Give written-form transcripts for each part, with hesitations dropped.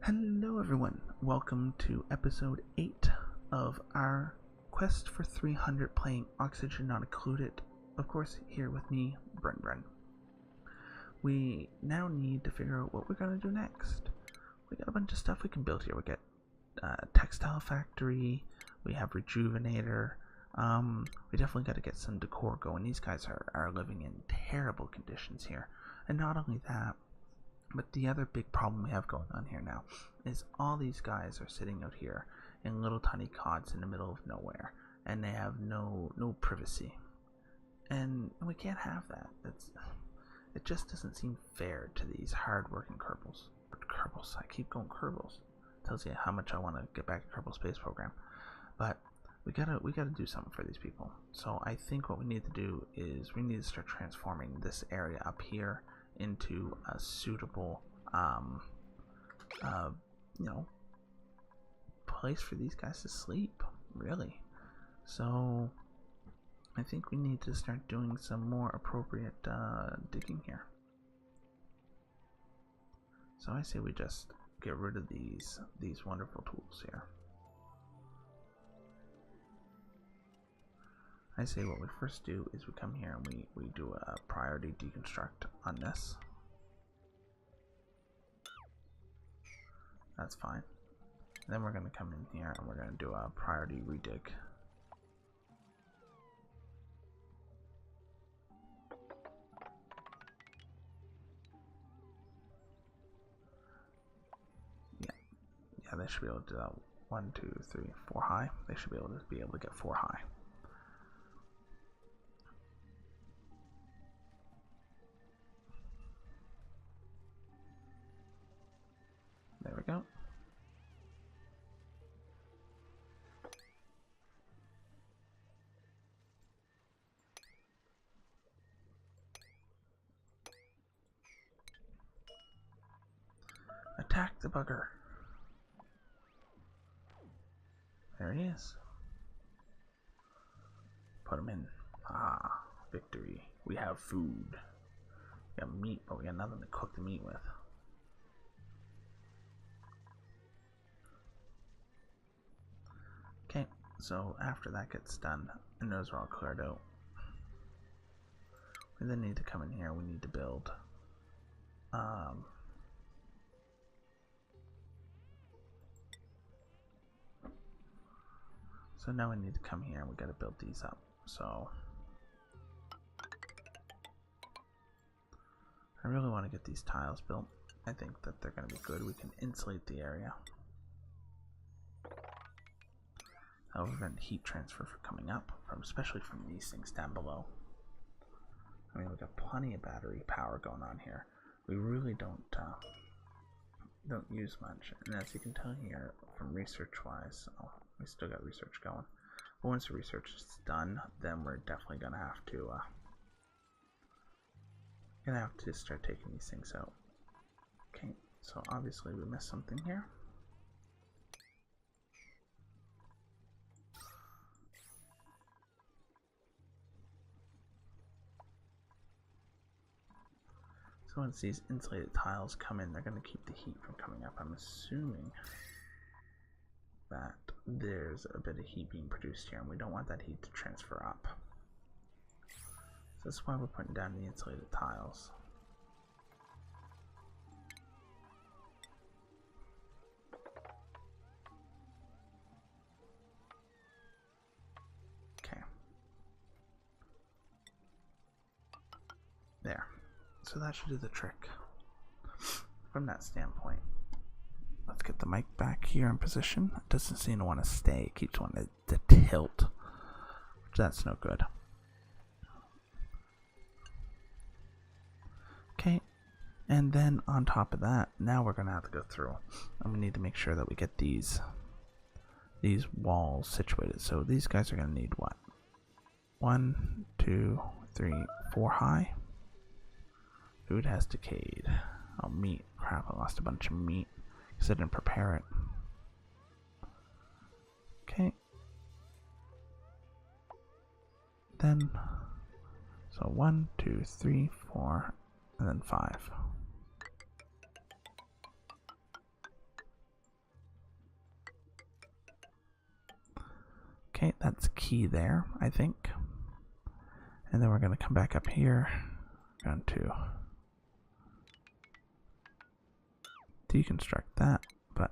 Hello everyone, welcome to episode 8 of our quest for 300 playing Oxygen Not Included. Of course, here with me, Bren. We now need to figure out what we're going to do next. We got a bunch of stuff we can build here. We got textile factory, we have rejuvenator, we definitely got to get some decor going. These guys are living in terrible conditions here. And not only that, but the other big problem we have going on here now is all these guys are sitting out here in little tiny cots in the middle of nowhere, and they have no privacy, and we can't have that. It just doesn't seem fair to these hard-working Kerbals. I keep going Kerbals. Tells you how much I want to get back to Kerbal Space Program, but we gotta do something for these people. So I think what we need to do is we need to start transforming this area up here into a suitable place for these guys to sleep, really. So I think we need to start doing some more appropriate digging here. So I say we just get rid of these wonderful tools here. I say what we first do is we come here and we do a priority deconstruct on this. That's fine. Then we're going to come in here and we're going to do a priority redig. Yeah, they should be able to do that. 1, 2, 3, 4 high. They should be able to get 4 high. There we go. Attack the bugger. There he is. Put him in. Ah, victory. We have food. We got meat, but we got nothing to cook the meat with. Okay, so after that gets done and those are all cleared out, we then need to come in here. We need to build so now we need to come here and we got to build these up. So I really want to get these tiles built. I think that they're going to be good. We can insulate the area. That'll prevent heat transfer from coming up, especially from these things down below. I mean, we've got plenty of battery power going on here. We really don't use much, and as you can tell here from research-wise, we still got research going. But once the research is done, then we're definitely gonna have to start taking these things out. Okay, so obviously we missed something here. So once these insulated tiles come in, they're going to keep the heat from coming up. I'm assuming that there's a bit of heat being produced here, and we don't want that heat to transfer up. So that's why we're putting down the insulated tiles. Okay. There. So that should do the trick from that standpoint. Let's get the mic back here in position. It doesn't seem to want to stay. It keeps wanting to tilt, which that's no good. Okay, and then on top of that, now we're going to have to go through and we need to make sure that we get these walls situated. So these guys are going to need what? 1, 2, 3, 4 high. Food has decayed. Oh, meat. Crap, I lost a bunch of meat because I didn't prepare it. Okay. Then, so 1, 2, 3, 4, and then 5. Okay, that's key there, I think. And then we're going to come back up here. Going to deconstruct that, but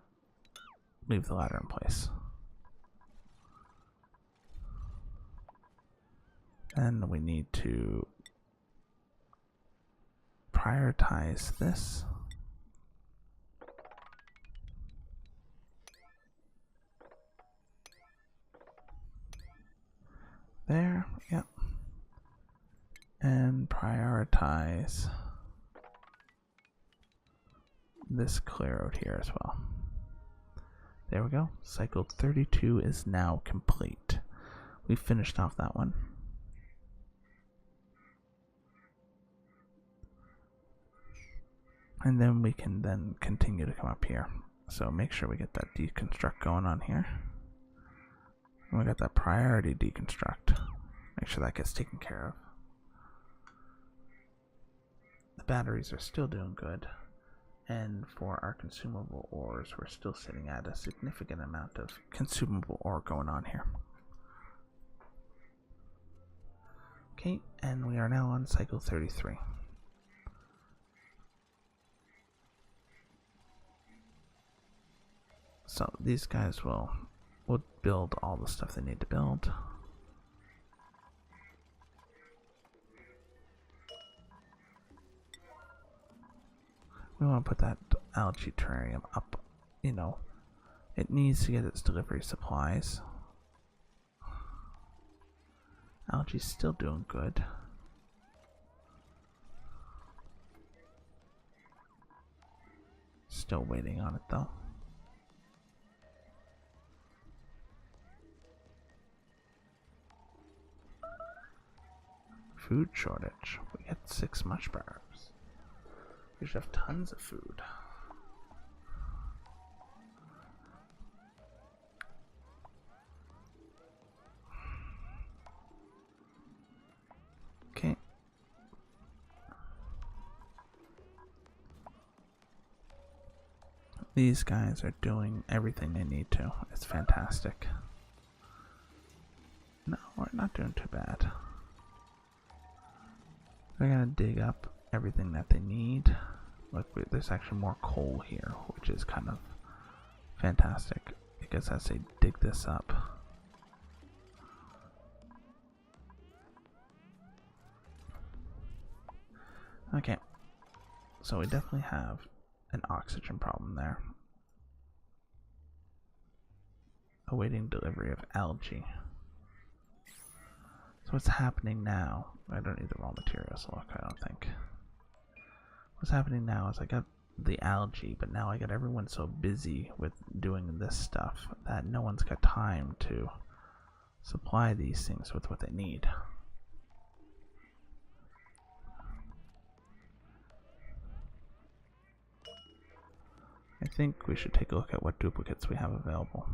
leave the ladder in place. Then we need to prioritize this. There, yep. And prioritize this clear out here as well. There we go. Cycle 32 is now complete. We finished off that one. And then we can then continue to come up here. So make sure we get that deconstruct going on here. And we got that priority deconstruct. Make sure that gets taken care of. The batteries are still doing good. And for our consumable ores, we're still sitting at a significant amount of consumable ore going on here. Okay, and we are now on cycle 33. So these guys will build all the stuff they need to build. We want to put that algae terrarium up, you know. It needs to get its delivery supplies. Algae's still doing good. Still waiting on it though. Food shortage. We get 6 mush bars. We should have tons of food. Okay. These guys are doing everything they need to. It's fantastic. No, we're not doing too bad. They're gonna dig up everything that they need. Look, there's actually more coal here, which is kind of fantastic, because as they dig this up, okay, so we definitely have an oxygen problem there. Awaiting delivery of algae. So what's happening now? I don't need the raw materials, look, I don't think. What's happening now is I got the algae, but now I got everyone so busy with doing this stuff that no one's got time to supply these things with what they need. I think we should take a look at what duplicates we have available.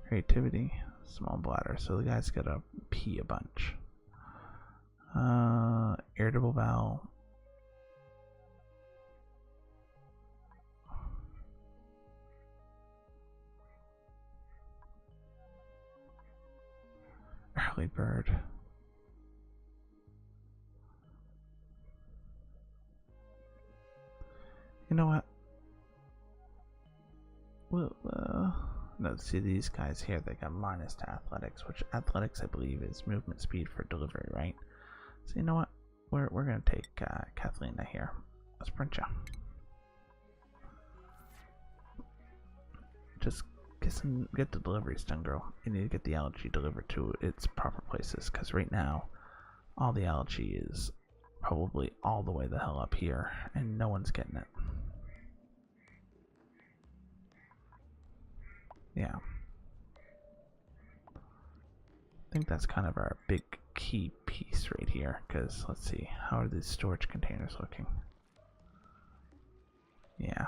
Creativity, small bladder, so the guy's gotta pee a bunch. Irritable bowel. Early bird. You know what? Well, no, see these guys here, they got minus to athletics, which athletics I believe is movement speed for delivery, right? So you know what? We're gonna take Kathlena here. Let's print you. Just get the deliveries done, girl. You need to get the algae delivered to its proper places, because right now all the algae is probably all the way the hell up here, and no one's getting it. Yeah. I think that's kind of our big key piece right here, because let's see, how are these storage containers looking? Yeah.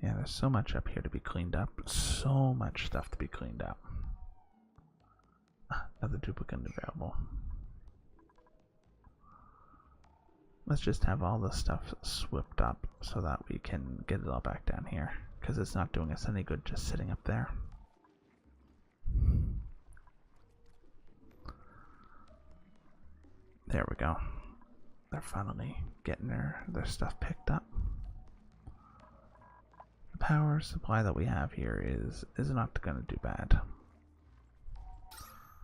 Yeah, there's so much up here to be cleaned up. So much stuff to be cleaned up. Another duplicate available. Let's just have all this stuff swept up so that we can get it all back down here, because it's not doing us any good just sitting up there. There we go. They're finally getting their stuff picked up. The power supply that we have here is not going to do bad.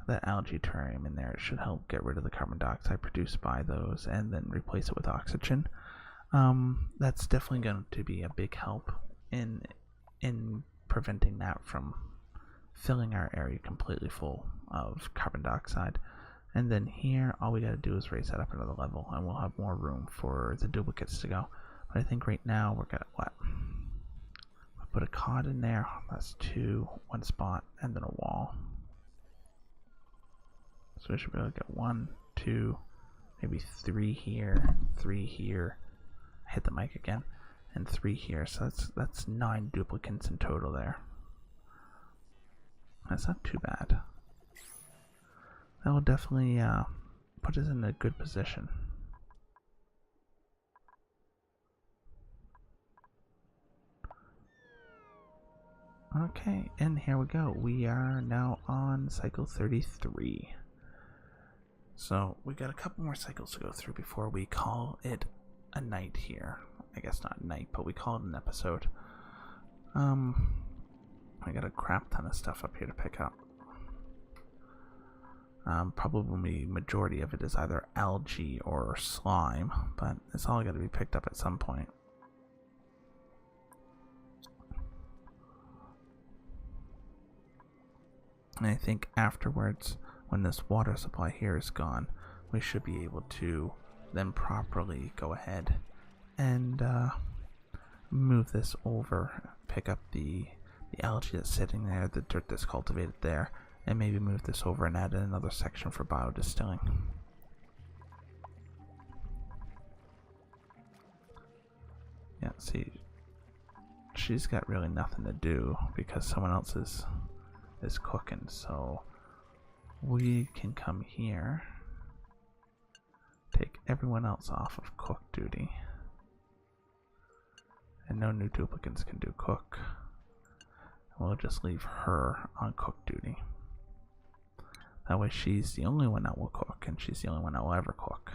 That algae terrarium in there, it should help get rid of the carbon dioxide produced by those and then replace it with oxygen. That's definitely going to be a big help in preventing that from filling our area completely full of carbon dioxide. And then here, all we got to do is raise that up another level, and we'll have more room for the duplicates to go. But I think right now we're gonna I'll put a cod in there. That's 2, 1 spot, and then a wall. So we should be able to get 1, 2, maybe 3 here, 3 here. Hit the mic again, and 3 here. So that's 9 duplicates in total there. That's not too bad. That will definitely put us in a good position. Okay, and here we go. We are now on cycle 33. So we got a couple more cycles to go through before we call it a night here. I guess not night, but we call it an episode. I got a crap ton of stuff up here to pick up. Probably majority of it is either algae or slime, but it's all got to be picked up at some point. And I think afterwards, when this water supply here is gone, we should be able to then properly go ahead and move this over, pick up the algae that's sitting there, the dirt that's cultivated there, and maybe move this over and add another section for biodistilling. Yeah, see, she's got really nothing to do because someone else is cooking, so we can come here, take everyone else off of cook duty, and no new duplicates can do cook. We'll just leave her on cook duty. That way she's the only one that will cook, and she's the only one that will ever cook.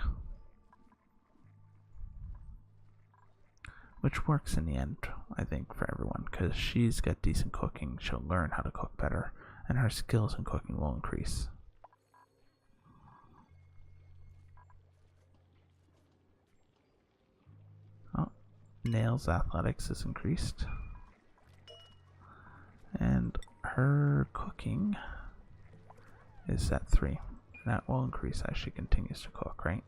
Which works in the end, I think, for everyone, because she's got decent cooking, she'll learn how to cook better, and her skills in cooking will increase. Oh, Nails athletics is increased. And her cooking is at 3. And that will increase as she continues to cook, right?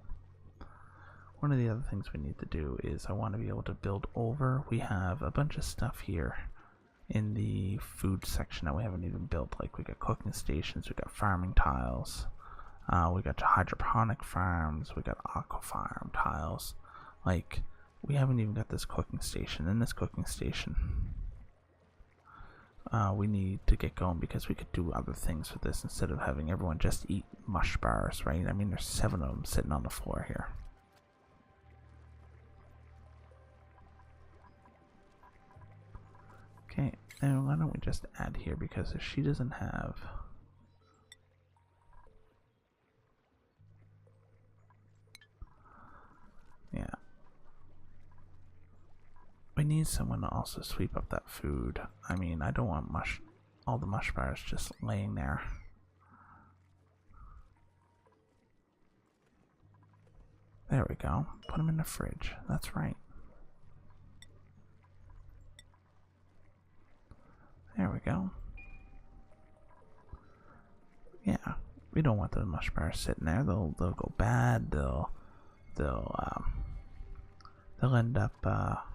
One of the other things we need to do is I want to be able to build over. We have a bunch of stuff here in the food section that we haven't even built. Like we got cooking stations, we got farming tiles, we got hydroponic farms, we got aqua farm tiles. Like we haven't even got this cooking station. In this cooking station, we need to get going because we could do other things with this instead of having everyone just eat mush bars, right? I mean, there's 7 of them sitting on the floor here. Okay, and why don't we just add here, because if she doesn't have... Yeah. We need someone to also sweep up that food. I mean, I don't want all the mush bars just laying there. There we go. Put them in the fridge. That's right. There we go. Yeah, we don't want the mush bars sitting there. They'll go bad. They'll end up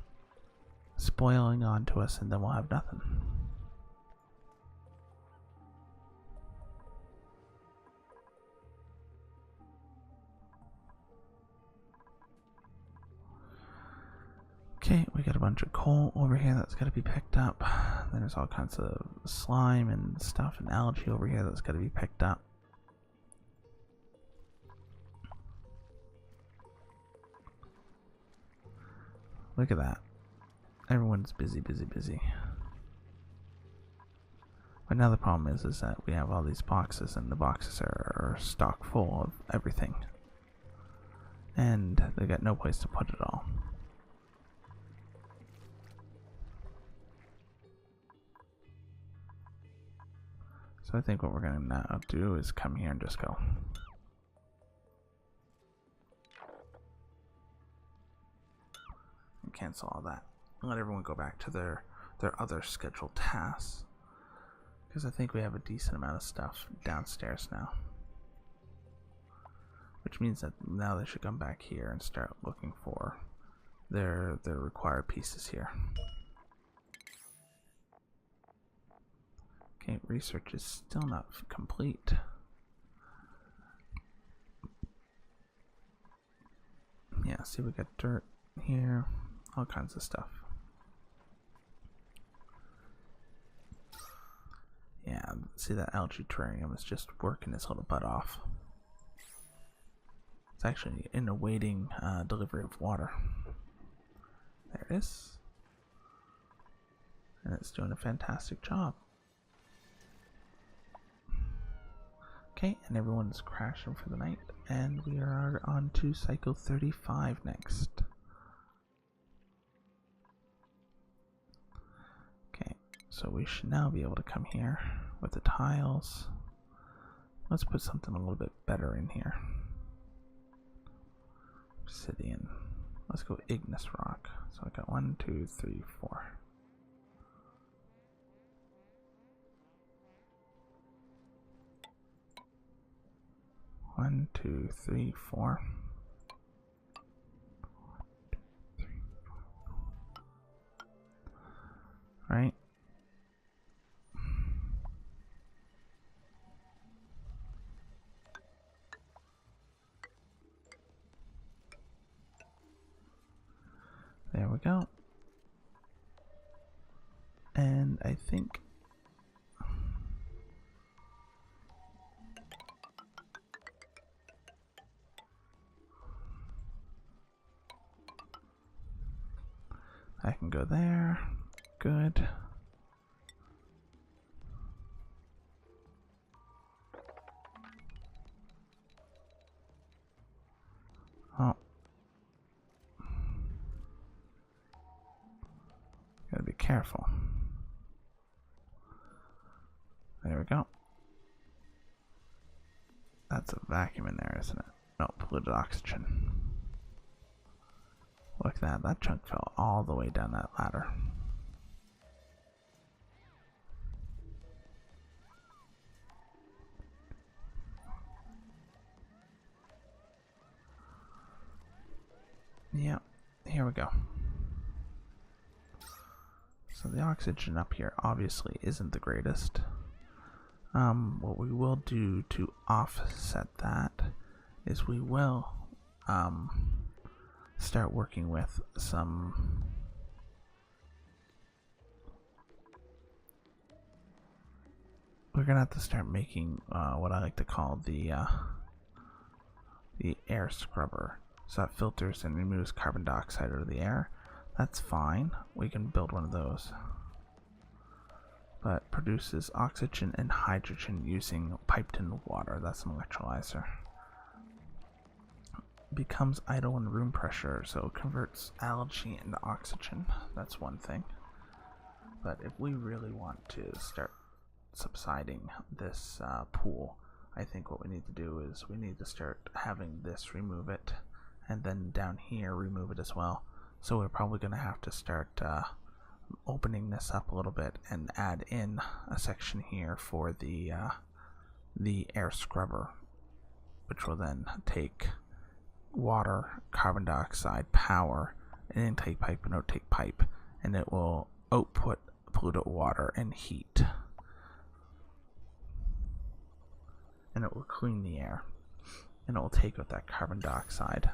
spoiling onto us, and then we'll have nothing. Okay, we got a bunch of coal over here that's got to be picked up. Then there's all kinds of slime and stuff and algae over here that's got to be picked up. Look at that. Everyone's busy, busy, busy. But now the problem is that we have all these boxes, and the boxes are stock full of everything. And they got no place to put it all. So I think what we're going to now do is come here and just go. And cancel all that. And let everyone go back to their other scheduled tasks. Because I think we have a decent amount of stuff downstairs now. Which means that now they should come back here and start looking for their required pieces here. Okay, research is still not complete. Yeah, see, we got dirt here, all kinds of stuff. Yeah, see, that algae terrarium is just working its little butt off. It's actually in awaiting delivery of water. There it is. And it's doing a fantastic job. Okay, and everyone's crashing for the night, and we are on to cycle 35 next. Okay, so we should now be able to come here with the tiles. Let's put something a little bit better in here. Obsidian. Let's go igneous rock. So I got 1, 2, 3, 4. One, two, three, four. Right. There we go. And I think I can go there. Good. Oh. Gotta be careful. There we go. That's a vacuum in there, isn't it? No, polluted oxygen. Look at that. That chunk fell all the way down that ladder. Yep, here we go. So the oxygen up here obviously isn't the greatest. What we will do to offset that is we will start working with some we're gonna have to start making what I like to call the air scrubber. So that filters and removes carbon dioxide out of the air. That's fine. We can build one of those. But produces oxygen and hydrogen using piped in water. That's an electrolyzer. Becomes idle in room pressure, so converts algae into oxygen. That's one thing. But if we really want to start subsiding this pool, I think what we need to do is we need to start having this remove it, and then down here remove it as well. So we're probably going to have to start opening this up a little bit and add in a section here for the air scrubber, which will then take water, carbon dioxide, power, an intake pipe and outtake pipe, and it will output polluted water and heat, and it will clean the air, and it will take out that carbon dioxide.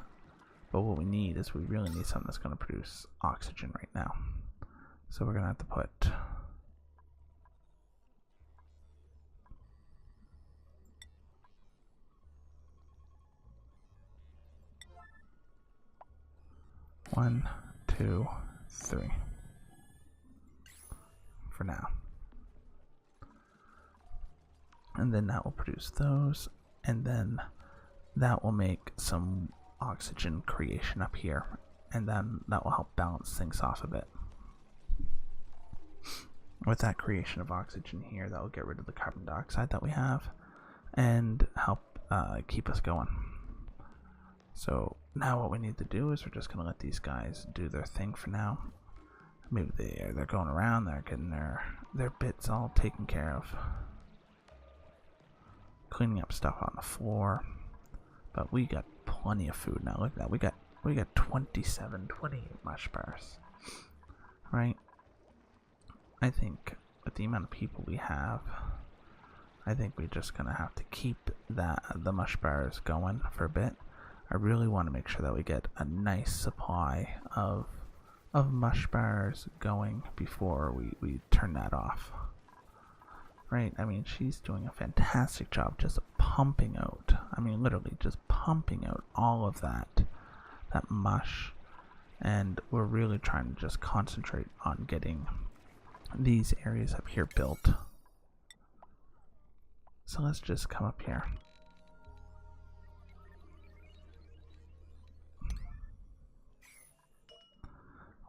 But what we need is we really need something that's going to produce oxygen right now. So we're going to have to put one, two, 2, 3. For now. And then that will produce those, and then that will make some oxygen creation up here, and then that will help balance things off a bit. With that creation of oxygen here, that will get rid of the carbon dioxide that we have and help keep us going. So now what we need to do is we're just going to let these guys do their thing for now. Maybe they're going around, they're getting their bits all taken care of. Cleaning up stuff on the floor. But we got plenty of food now. Look at that. We got 28 mush bars. Right? I think with the amount of people we have, I think we're just gonna have to keep the mush bars going for a bit. I really want to make sure that we get a nice supply of mush bars going before we turn that off. Right? I mean, she's doing a fantastic job just pumping out. I mean, literally just pumping out all of that mush. And we're really trying to just concentrate on getting these areas up here built. So let's just come up here.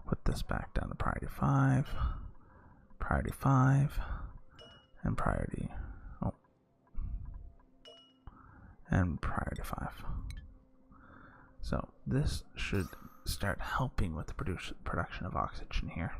Put this back down to priority 5, and priority, and priority 5. So this should start helping with the production of oxygen here.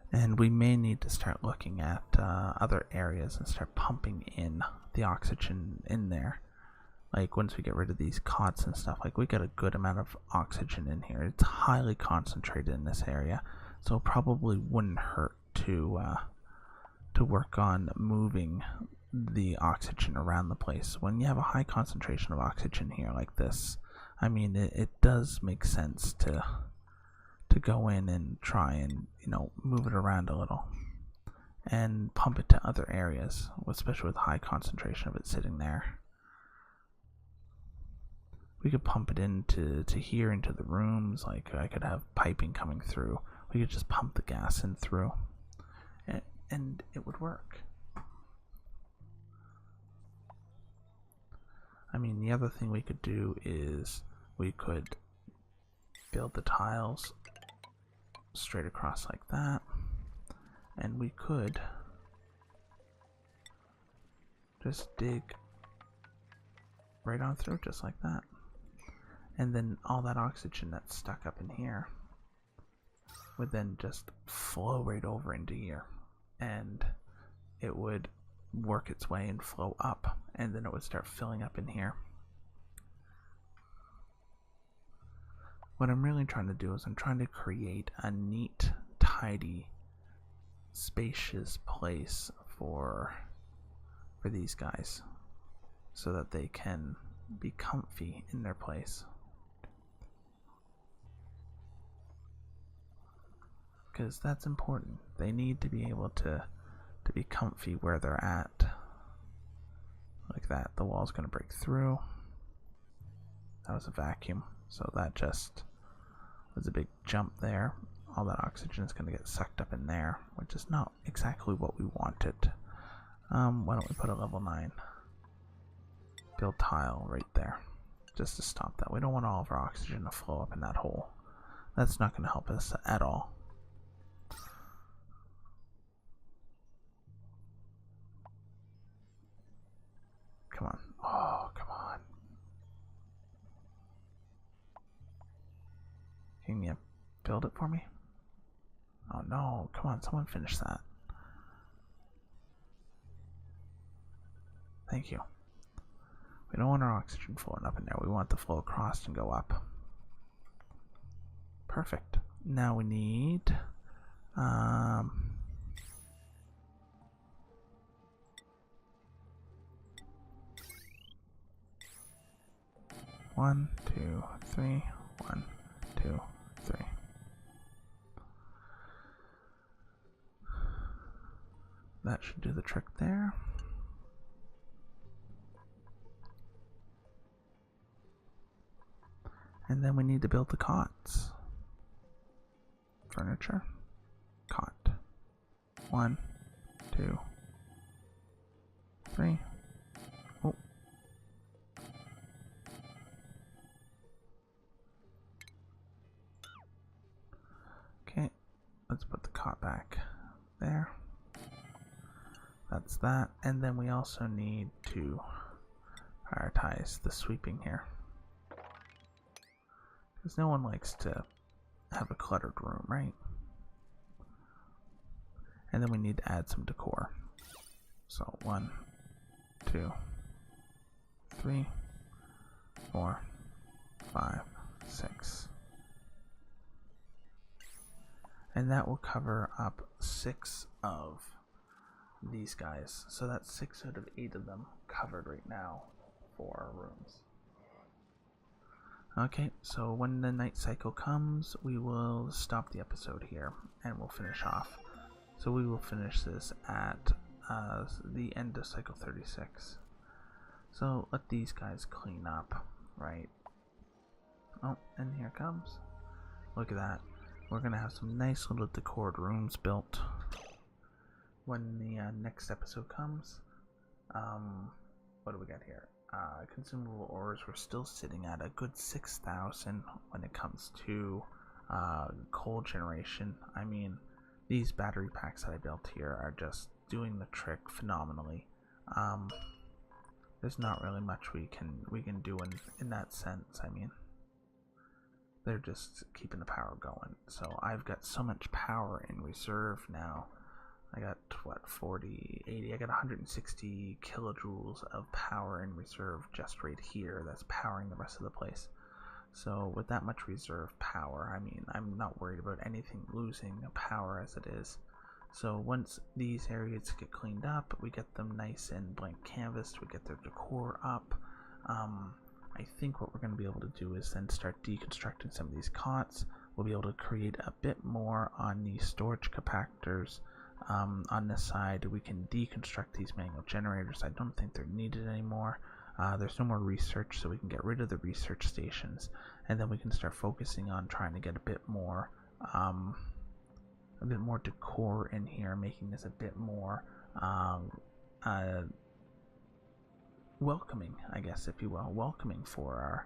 And we may need to start looking at other areas and start pumping in the oxygen in there. Like once we get rid of these cots and stuff, like we got a good amount of oxygen in here. It's highly concentrated in this area, so it probably wouldn't hurt to work on moving the oxygen around the place. When you have a high concentration of oxygen here like this, I mean it does make sense to go in and try and, you know, move it around a little and pump it to other areas, especially with high concentration of it sitting there. We could pump it into here, into the rooms. Like I could have piping coming through. We could just pump the gas in through, and it would work. I mean, the other thing we could do is we could build the tiles straight across like that, and we could just dig right on through just like that, and then all that oxygen that's stuck up in here would then just flow right over into here, and it would work its way and flow up, and then it would start filling up in here. What I'm really trying to do is I'm trying to create a neat, tidy, spacious place for these guys so that they can be comfy in their place. Because that's important. They need to be able to be comfy where they're at. Like that. The wall's going to break through. That was a vacuum. So that just was a big jump there. All that oxygen is going to get sucked up in there, which is not exactly what we wanted. Why don't we put a level 9 build tile right there, just to stop that. We don't want all of our oxygen to flow up in that hole. That's not going to help us at all. Come on. Oh, come on. Can you build it for me? Oh no, come on, someone finish that. Thank you. We don't want our oxygen flowing up in there. We want the flow across and go up. Perfect. Now we need one, two, three, 1, 2, 3. that should do the trick there. And then we need to build the cots. Furniture. Cot. 1, 2, 3. Oh. Okay, let's put the cot back there. That's that. And then we also need to prioritize the sweeping here, because no one likes to have a cluttered room, right? And then we need to add some decor. So 1, 2, 3, 4, 5, 6. And that will cover up 6 of these guys. So that's 6 out of 8 of them covered right now for our rooms. Okay, so when the night cycle comes, we will stop the episode here and we'll finish off. So we will finish this at the end of cycle 36. So let these guys clean up, right? Oh, and here it comes. Look at that. We're gonna have some nice little decored rooms built when the next episode comes. What do we got here? Consumable ores, we're still sitting at a good 6,000 when it comes to coal generation. I mean, these battery packs that I built here are just doing the trick phenomenally. There's not really much we can do in that sense. I mean, they're just keeping the power going. So I've got so much power in reserve now. I got what, 40, 80, I got 160 kilojoules of power in reserve just right here. That's powering the rest of the place. So with that much reserve power, I mean, I'm not worried about anything losing power as it is. So once these areas get cleaned up, we get them nice and blank canvased, we get their decor up. I think what we're going to be able to do is then start deconstructing some of these cots. We'll be able to create a bit more on the storage compactors. On this side, we can deconstruct these manual generators. I don't think they're needed anymore. There's no more research, so we can get rid of the research stations, and then we can start focusing on trying to get a bit more decor in here, making this a bit more welcoming, I guess, if you will, welcoming for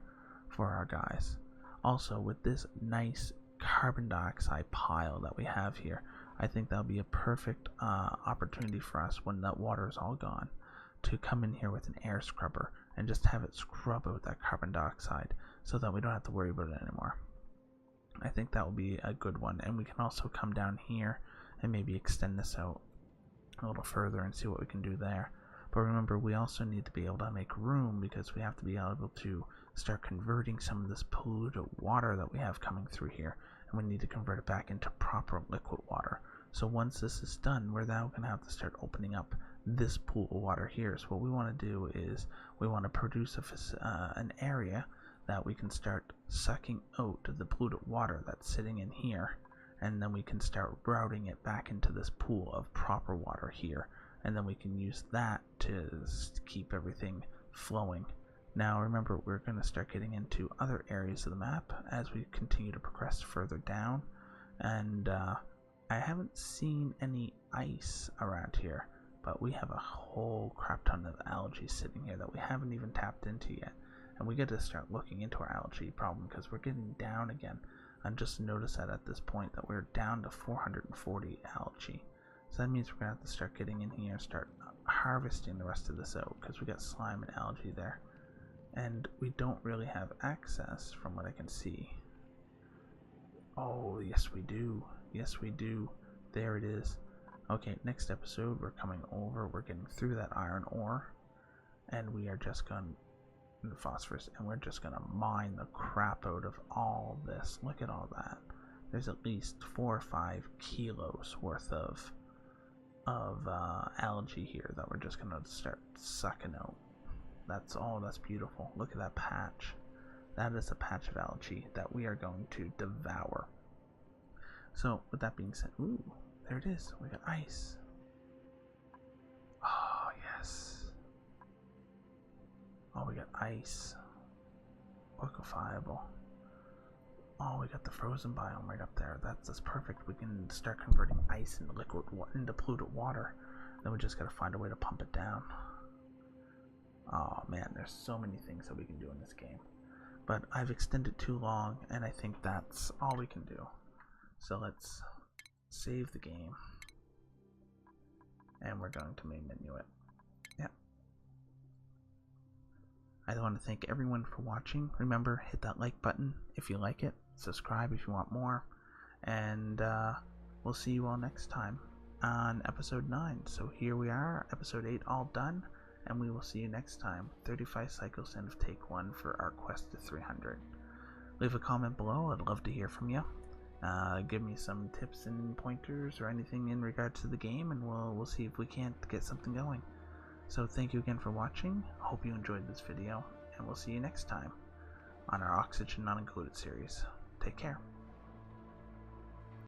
our guys. Also, with this nice carbon dioxide pile that we have here, I think that'll be a perfect opportunity for us when that water is all gone to come in here with an air scrubber and just have it scrub out that carbon dioxide so that we don't have to worry about it anymore. I think that will be a good one, and we can also come down here and maybe extend this out a little further and see what we can do there. But remember, we also need to be able to make room, because we have to be able to start converting some of this polluted water that we have coming through here, and we need to convert it back into proper liquid water. So once this is done, we're now going to have to start opening up this pool of water here. So what we want to do is we want to produce an area that we can start sucking out the polluted water that's sitting in here, and then we can start routing it back into this pool of proper water here, and then we can use that to keep everything flowing. Now remember, we're going to start getting into other areas of the map as we continue to progress further down, and I haven't seen any ice around here, but we have a whole crap ton of algae sitting here that we haven't even tapped into yet, and we got to start looking into our algae problem, because we're getting down again. And just notice that at this point that we're down to 440 algae. So that means we're going to have to start getting in here and start harvesting the rest of this out, because we got slime and algae there. And we don't really have access from what I can see. Oh, yes we do. Yes we do. There it is. Okay, next episode we're coming over, we're getting through that iron ore, and we are just going to phosphorus, and we're just going to mine the crap out of all this. Look at all that. There's at least 4 or 5 kilos worth of algae here that we're just going to start sucking out. That's beautiful. Look at that patch. That is a patch of algae that we are going to devour. So with that being said, ooh, there it is. We got ice. got ice, liquefiable. Oh, we got the frozen biome right up there. That's perfect. We can start converting ice into into polluted water. Then we just gotta find a way to pump it down. Oh man, there's so many things that we can do in this game. But I've extended too long, and I think that's all we can do. So let's save the game. And we're going to main menu it. Yep. I want to thank everyone for watching. Remember, hit that like button if you like it. Subscribe if you want more. And we'll see you all next time on episode 9. So here we are, episode 8 all done. And we will see you next time. 35 cycles in of take 1 for our quest to 300. Leave a comment below. I'd love to hear from you. Give me some tips and pointers or anything in regards to the game, and we'll see if we can't get something going. So thank you again for watching. Hope you enjoyed this video, and we'll see you next time on our Oxygen Not Included series. Take care.